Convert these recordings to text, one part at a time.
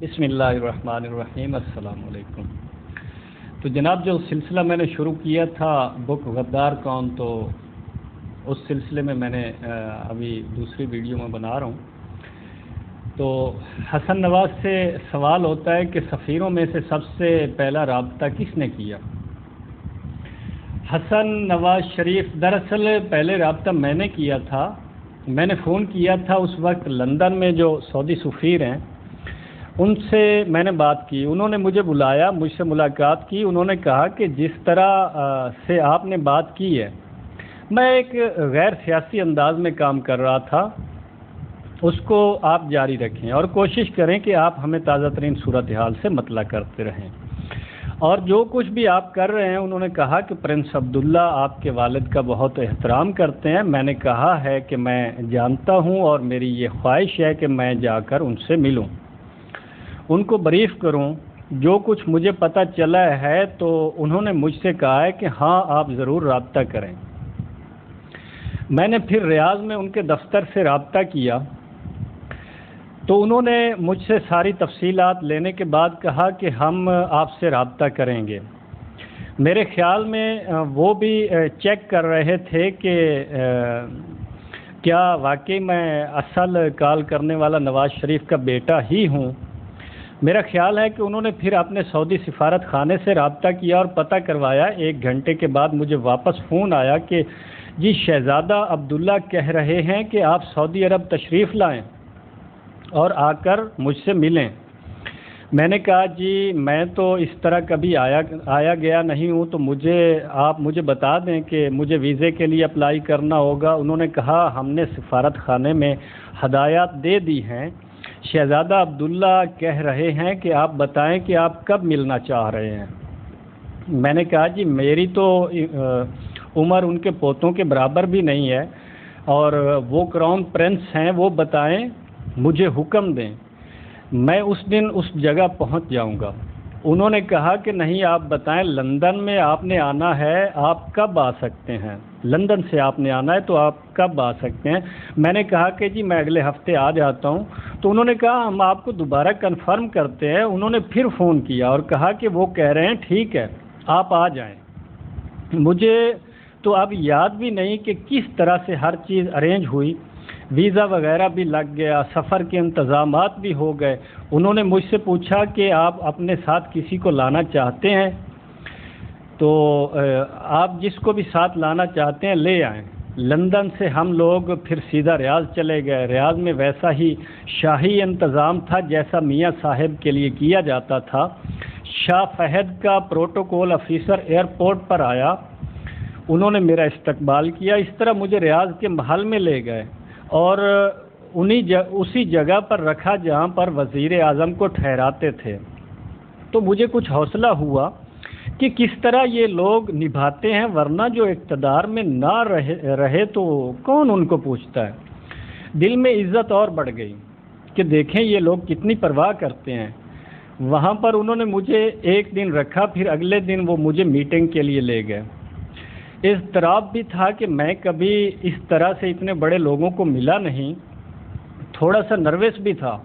بسم اللہ الرحمن الرحیم، السلام علیکم۔ تو جناب جو سلسلہ میں نے شروع کیا تھا بک غدار کون، تو اس سلسلے میں نے ابھی دوسری ویڈیو میں بنا رہا ہوں۔ تو حسن نواز سے سوال ہوتا ہے کہ سفیروں میں سے سب سے پہلا رابطہ کس نے کیا؟ حسن نواز شریف دراصل پہلے رابطہ میں نے کیا تھا۔ میں نے فون کیا تھا اس وقت لندن میں جو سعودی سفیر ہیں ان سے میں نے بات کی، انہوں نے مجھے بلایا، مجھ سے ملاقات کی۔ انہوں نے کہا کہ جس طرح سے آپ نے بات کی ہے، میں ایک غیر سیاسی انداز میں کام کر رہا تھا، اس کو آپ جاری رکھیں اور کوشش کریں کہ آپ ہمیں تازہ ترین صورتحال سے مطلع کرتے رہیں، اور جو کچھ بھی آپ کر رہے ہیں۔ انہوں نے کہا کہ پرنس عبداللہ آپ کے والد کا بہت احترام کرتے ہیں۔ میں نے کہا ہے کہ میں جانتا ہوں اور میری یہ خواہش ہے کہ میں جا کر ان سے ملوں، ان کو بریف کروں جو کچھ مجھے پتہ چلا ہے۔ تو انہوں نے مجھ سے کہا ہے کہ ہاں آپ ضرور رابطہ کریں۔ میں نے پھر ریاض میں ان کے دفتر سے رابطہ کیا، تو انہوں نے مجھ سے ساری تفصیلات لینے کے بعد کہا کہ ہم آپ سے رابطہ کریں گے۔ میرے خیال میں وہ بھی چیک کر رہے تھے کہ کیا واقعی میں اصل کال کرنے والا نواز شریف کا بیٹا ہی ہوں۔ میرا خیال ہے کہ انہوں نے پھر اپنے سعودی سفارت خانے سے رابطہ کیا اور پتہ کروایا۔ 1 گھنٹے کے بعد مجھے واپس فون آیا کہ جی شہزادہ عبداللہ کہہ رہے ہیں کہ آپ سعودی عرب تشریف لائیں اور آ کر مجھ سے ملیں۔ میں نے کہا جی میں تو اس طرح کبھی آیا گیا نہیں ہوں، تو آپ مجھے بتا دیں کہ مجھے ویزے کے لیے اپلائی کرنا ہوگا۔ انہوں نے کہا ہم نے سفارت خانے میں ہدایات دے دی ہیں، شہزادہ عبداللہ کہہ رہے ہیں کہ آپ بتائیں کہ آپ کب ملنا چاہ رہے ہیں۔ میں نے کہا جی میری تو عمر ان کے پوتوں کے برابر بھی نہیں ہے، اور وہ کراؤن پرنس ہیں، وہ بتائیں، مجھے حکم دیں، میں اس دن اس جگہ پہنچ جاؤں گا۔ انہوں نے کہا کہ نہیں آپ بتائیں، لندن میں آپ نے آنا ہے، آپ کب آ سکتے ہیں؟ لندن سے آپ نے آنا ہے تو آپ کب آ سکتے ہیں؟ میں نے کہا کہ جی میں اگلے ہفتے آ جاتا ہوں۔ تو انہوں نے کہا ہم آپ کو دوبارہ کنفرم کرتے ہیں۔ انہوں نے پھر فون کیا اور کہا کہ وہ کہہ رہے ہیں ٹھیک ہے آپ آ جائیں۔ مجھے تو اب یاد بھی نہیں کہ کس طرح سے ہر چیز ارینج ہوئی، ویزا وغیرہ بھی لگ گیا، سفر کے انتظامات بھی ہو گئے۔ انہوں نے مجھ سے پوچھا کہ آپ اپنے ساتھ کسی کو لانا چاہتے ہیں؟ تو آپ جس کو بھی ساتھ لانا چاہتے ہیں لے آئیں۔ لندن سے ہم لوگ پھر سیدھا ریاض چلے گئے۔ ریاض میں ویسا ہی شاہی انتظام تھا جیسا میاں صاحب کے لیے کیا جاتا تھا۔ شاہ فہد کا پروٹوکول آفیسر ایئرپورٹ پر آیا، انہوں نے میرا استقبال کیا۔ اس طرح مجھے ریاض کے محل میں لے گئے اور اسی جگہ پر رکھا جہاں پر وزیر اعظم کو ٹھہراتے تھے۔ تو مجھے کچھ حوصلہ ہوا کہ کس طرح یہ لوگ نبھاتے ہیں، ورنہ جو اقتدار میں نہ رہے تو کون ان کو پوچھتا ہے۔ دل میں عزت اور بڑھ گئی کہ دیکھیں یہ لوگ کتنی پرواہ کرتے ہیں۔ وہاں پر انہوں نے مجھے 1 دن رکھا، پھر اگلے دن وہ مجھے میٹنگ کے لیے لے گئے۔ اضطراب بھی تھا کہ میں کبھی اس طرح سے اتنے بڑے لوگوں کو ملا نہیں، تھوڑا سا نروس بھی تھا۔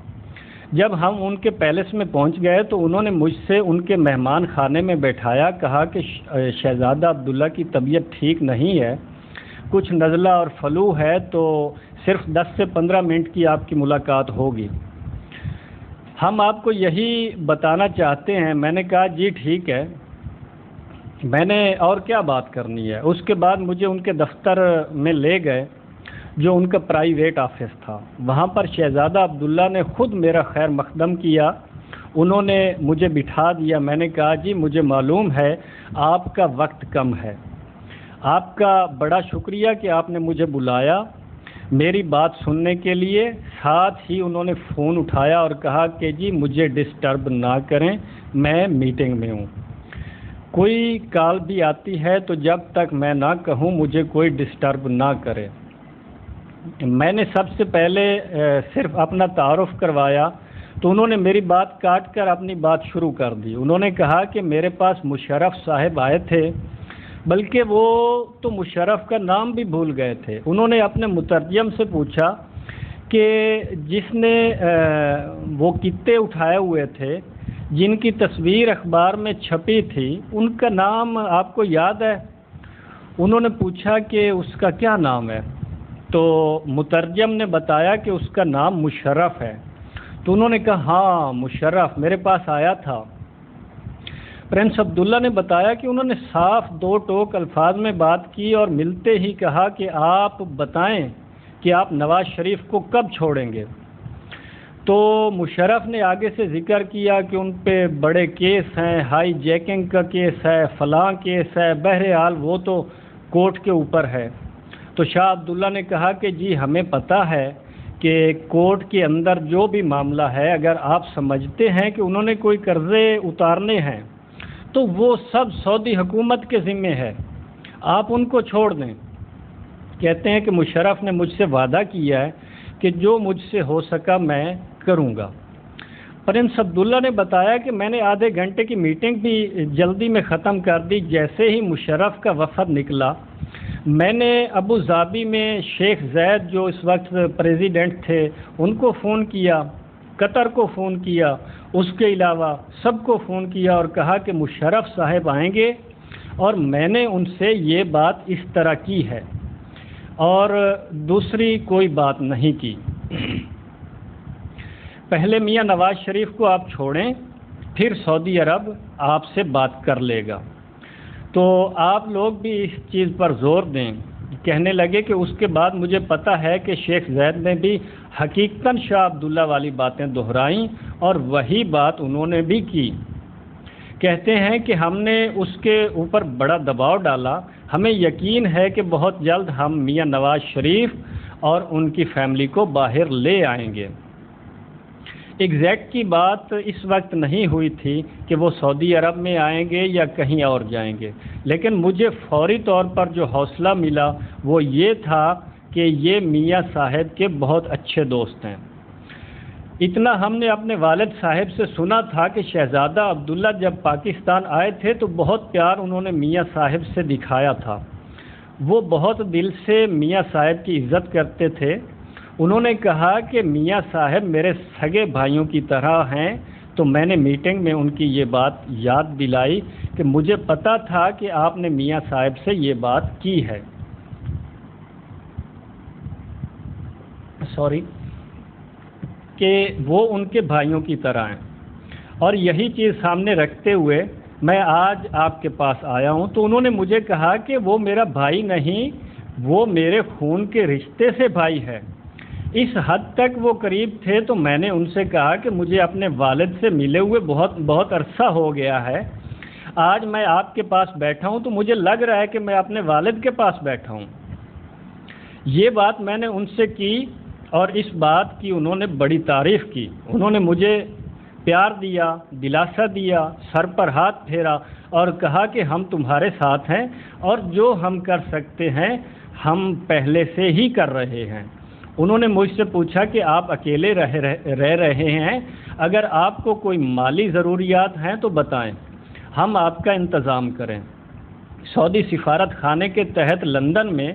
جب ہم ان کے پیلس میں پہنچ گئے تو انہوں نے مجھ سے ان کے مہمان خانے میں بیٹھایا، کہا کہ شہزادہ عبداللہ کی طبیعت ٹھیک نہیں ہے، کچھ نزلہ اور فلو ہے، تو صرف 10 سے 15 منٹ کی آپ کی ملاقات ہوگی، ہم آپ کو یہی بتانا چاہتے ہیں۔ میں نے کہا جی ٹھیک ہے، میں نے اور کیا بات کرنی ہے۔ اس کے بعد مجھے ان کے دفتر میں لے گئے جو ان کا پرائیویٹ آفس تھا۔ وہاں پر شہزادہ عبداللہ نے خود میرا خیر مقدم کیا، انہوں نے مجھے بٹھا دیا۔ میں نے کہا جی مجھے معلوم ہے آپ کا وقت کم ہے، آپ کا بڑا شکریہ کہ آپ نے مجھے بلایا میری بات سننے کے لیے۔ ساتھ ہی انہوں نے فون اٹھایا اور کہا کہ جی مجھے ڈسٹرب نہ کریں، میں میٹنگ میں ہوں، کوئی کال بھی آتی ہے تو جب تک میں نہ کہوں مجھے کوئی ڈسٹرب نہ کرے۔ میں نے سب سے پہلے صرف اپنا تعارف کروایا تو انہوں نے میری بات کاٹ کر اپنی بات شروع کر دی۔ انہوں نے کہا کہ میرے پاس مشرف صاحب آئے تھے، بلکہ وہ تو مشرف کا نام بھی بھول گئے تھے۔ انہوں نے اپنے مترجم سے پوچھا کہ جس نے وہ کتے اٹھائے ہوئے تھے، جن کی تصویر اخبار میں چھپی تھی، ان کا نام آپ کو یاد ہے؟ انہوں نے پوچھا کہ اس کا کیا نام ہے، تو مترجم نے بتایا کہ اس کا نام مشرف ہے۔ تو انہوں نے کہا ہاں مشرف میرے پاس آیا تھا۔ پرنس عبداللہ نے بتایا کہ انہوں نے صاف دو ٹوک الفاظ میں بات کی اور ملتے ہی کہا کہ آپ بتائیں کہ آپ نواز شریف کو کب چھوڑیں گے۔ تو مشرف نے آگے سے ذکر کیا کہ ان پہ بڑے کیس ہیں، ہائی جیکنگ کا کیس ہے، فلاں کیس ہے، بہرحال وہ تو کورٹ کے اوپر ہے۔ تو شاہ عبداللہ نے کہا کہ جی ہمیں پتہ ہے کہ کورٹ کے اندر جو بھی معاملہ ہے، اگر آپ سمجھتے ہیں کہ انہوں نے کوئی قرضے اتارنے ہیں تو وہ سب سعودی حکومت کے ذمے ہے، آپ ان کو چھوڑ دیں۔ کہتے ہیں کہ مشرف نے مجھ سے وعدہ کیا ہے کہ جو مجھ سے ہو سکا میں کروں گا۔ پرنس عبداللہ نے بتایا کہ میں نے آدھے گھنٹے کی میٹنگ بھی جلدی میں ختم کر دی۔ جیسے ہی مشرف کا وفد نکلا، میں نے ابو ظبی میں شیخ زید جو اس وقت پریزیڈنٹ تھے ان کو فون کیا، قطر کو فون کیا، اس کے علاوہ سب کو فون کیا اور کہا کہ مشرف صاحب آئیں گے، اور میں نے ان سے یہ بات اس طرح کی ہے اور دوسری کوئی بات نہیں کی۔ پہلے میاں نواز شریف کو آپ چھوڑیں، پھر سعودی عرب آپ سے بات کر لے گا۔ تو آپ لوگ بھی اس چیز پر زور دیں۔ کہنے لگے کہ اس کے بعد مجھے پتہ ہے کہ شیخ زید نے بھی حقیقتاً شاہ عبداللہ والی باتیں دہرائیں اور وہی بات انہوں نے بھی کی۔ کہتے ہیں کہ ہم نے اس کے اوپر بڑا دباؤ ڈالا، ہمیں یقین ہے کہ بہت جلد ہم میاں نواز شریف اور ان کی فیملی کو باہر لے آئیں گے۔ ایگزیکٹ کی بات اس وقت نہیں ہوئی تھی کہ وہ سعودی عرب میں آئیں گے یا کہیں اور جائیں گے، لیکن مجھے فوری طور پر جو حوصلہ ملا وہ یہ تھا کہ یہ میاں صاحب کے بہت اچھے دوست ہیں۔ اتنا ہم نے اپنے والد صاحب سے سنا تھا کہ شہزادہ عبداللہ جب پاکستان آئے تھے تو بہت پیار انہوں نے میاں صاحب سے دکھایا تھا، وہ بہت دل سے میاں صاحب کی عزت کرتے تھے۔ انہوں نے کہا کہ میاں صاحب میرے سگے بھائیوں کی طرح ہیں، تو میں نے میٹنگ میں ان کی یہ بات یاد دلائی کہ مجھے پتہ تھا کہ آپ نے میاں صاحب سے یہ بات کی ہے، کہ وہ ان کے بھائیوں کی طرح ہیں، اور یہی چیز سامنے رکھتے ہوئے میں آج آپ کے پاس آیا ہوں۔ تو انہوں نے مجھے کہا کہ وہ میرا بھائی نہیں، وہ میرے خون کے رشتے سے بھائی ہے۔ اس حد تک وہ قریب تھے تو میں نے ان سے کہا کہ مجھے اپنے والد سے ملے ہوئے بہت عرصہ ہو گیا ہے، آج میں آپ کے پاس بیٹھا ہوں تو مجھے لگ رہا ہے کہ میں اپنے والد کے پاس بیٹھا ہوں۔ یہ بات میں نے ان سے کی اور اس بات کی انہوں نے بڑی تعریف کی۔ انہوں نے مجھے پیار دیا، دلاسا دیا، سر پر ہاتھ پھیرا اور کہا کہ ہم تمہارے ساتھ ہیں اور جو ہم کر سکتے ہیں ہم پہلے سے ہی کر رہے ہیں۔ انہوں نے مجھ سے پوچھا کہ آپ اکیلے رہ رہے ہیں، اگر آپ کو کوئی مالی ضروریات ہیں تو بتائیں، ہم آپ کا انتظام کریں، سعودی سفارت خانے کے تحت لندن میں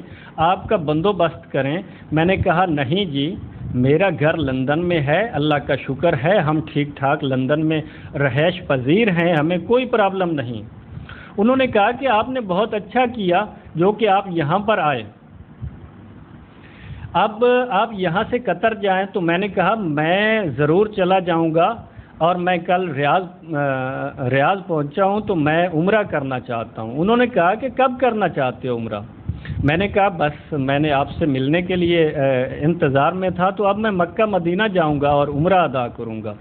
آپ کا بندوبست کریں۔ میں نے کہا نہیں جی، میرا گھر لندن میں ہے، اللہ کا شکر ہے، ہم ٹھیک ٹھاک لندن میں رہائش پذیر ہیں، ہمیں کوئی پرابلم نہیں۔ انہوں نے کہا کہ آپ نے بہت اچھا کیا جو کہ آپ یہاں پر آئے، اب آپ یہاں سے قطر جائیں۔ تو میں نے کہا میں ضرور چلا جاؤں گا، اور میں کل ریاض پہنچا ہوں تو میں عمرہ کرنا چاہتا ہوں۔ انہوں نے کہا کہ کب کرنا چاہتے ہو عمرہ؟ میں نے کہا بس میں نے آپ سے ملنے کے لیے انتظار میں تھا، تو اب میں مکہ مدینہ جاؤں گا اور عمرہ ادا کروں گا۔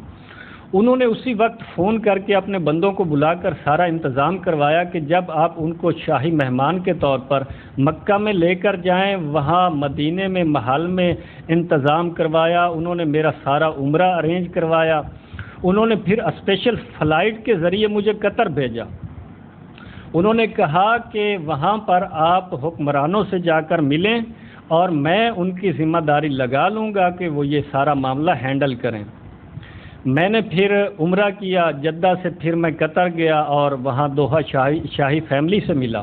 انہوں نے اسی وقت فون کر کے اپنے بندوں کو بلا کر سارا انتظام کروایا کہ جب آپ ان کو شاہی مہمان کے طور پر مکہ میں لے کر جائیں، وہاں مدینے میں محل میں انتظام کروایا۔ انہوں نے میرا سارا عمرہ ارینج کروایا۔ انہوں نے پھر اسپیشل فلائٹ کے ذریعے مجھے قطر بھیجا۔ انہوں نے کہا کہ وہاں پر آپ حکمرانوں سے جا کر ملیں اور میں ان کی ذمہ داری لگا لوں گا کہ وہ یہ سارا معاملہ ہینڈل کریں۔ میں نے پھر عمرہ کیا، جدہ سے پھر میں قطر گیا اور وہاں دوحہ شاہی فیملی سے ملا۔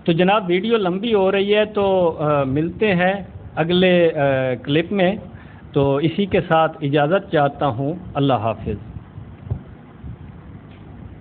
تو جناب ویڈیو لمبی ہو رہی ہے تو ملتے ہیں اگلے کلپ میں. تو اسی کے ساتھ اجازت چاہتا ہوں. اللہ حافظ.